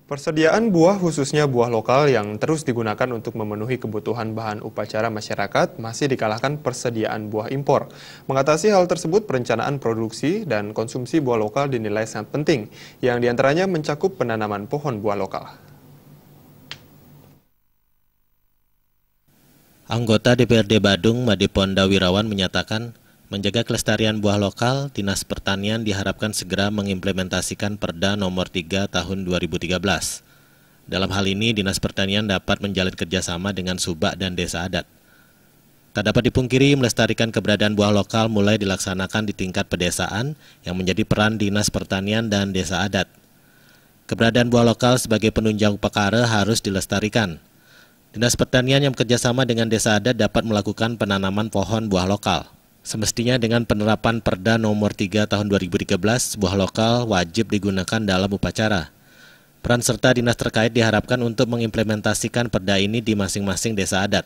Persediaan buah khususnya buah lokal yang terus digunakan untuk memenuhi kebutuhan bahan upacara masyarakat masih dikalahkan persediaan buah impor. Mengatasi hal tersebut, perencanaan produksi dan konsumsi buah lokal dinilai sangat penting, yang diantaranya mencakup penanaman pohon buah lokal. Anggota DPRD Badung, Madeponda Wirawan menyatakan, menjaga kelestarian buah lokal, Dinas Pertanian diharapkan segera mengimplementasikan Perda Nomor 3 Tahun 2013. Dalam hal ini, Dinas Pertanian dapat menjalin kerjasama dengan Subak dan Desa Adat. Tak dapat dipungkiri, melestarikan keberadaan buah lokal mulai dilaksanakan di tingkat pedesaan yang menjadi peran Dinas Pertanian dan Desa Adat. Keberadaan buah lokal sebagai penunjang upakara harus dilestarikan. Dinas Pertanian yang bekerjasama dengan Desa Adat dapat melakukan penanaman pohon buah lokal. Semestinya dengan penerapan Perda Nomor 3 Tahun 2013, buah lokal wajib digunakan dalam upacara. Peran serta dinas terkait diharapkan untuk mengimplementasikan perda ini di masing-masing desa adat.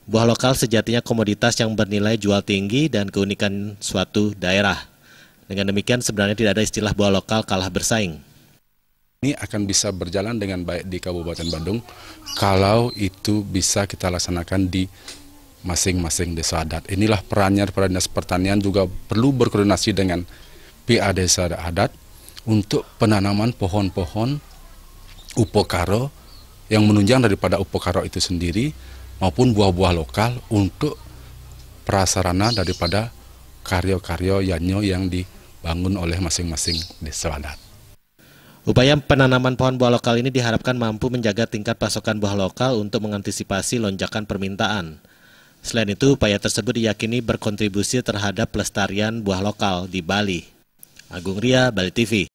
Buah lokal sejatinya komoditas yang bernilai jual tinggi dan keunikan suatu daerah. Dengan demikian sebenarnya tidak ada istilah buah lokal kalah bersaing. Ini akan bisa berjalan dengan baik di Kabupaten Bandung kalau itu bisa kita laksanakan di masing-masing desa adat. Inilah perannya Dinas Pertanian juga perlu berkoordinasi dengan PA Desa Adat untuk penanaman pohon-pohon upokaro yang menunjang daripada upokaro itu sendiri maupun buah-buah lokal untuk prasarana daripada karya-karya yanyo yang dibangun oleh masing-masing desa adat. Upaya penanaman pohon buah lokal ini diharapkan mampu menjaga tingkat pasokan buah lokal untuk mengantisipasi lonjakan permintaan. Selain itu, upaya tersebut diyakini berkontribusi terhadap pelestarian buah lokal di Bali. Agung Ria, Bali TV.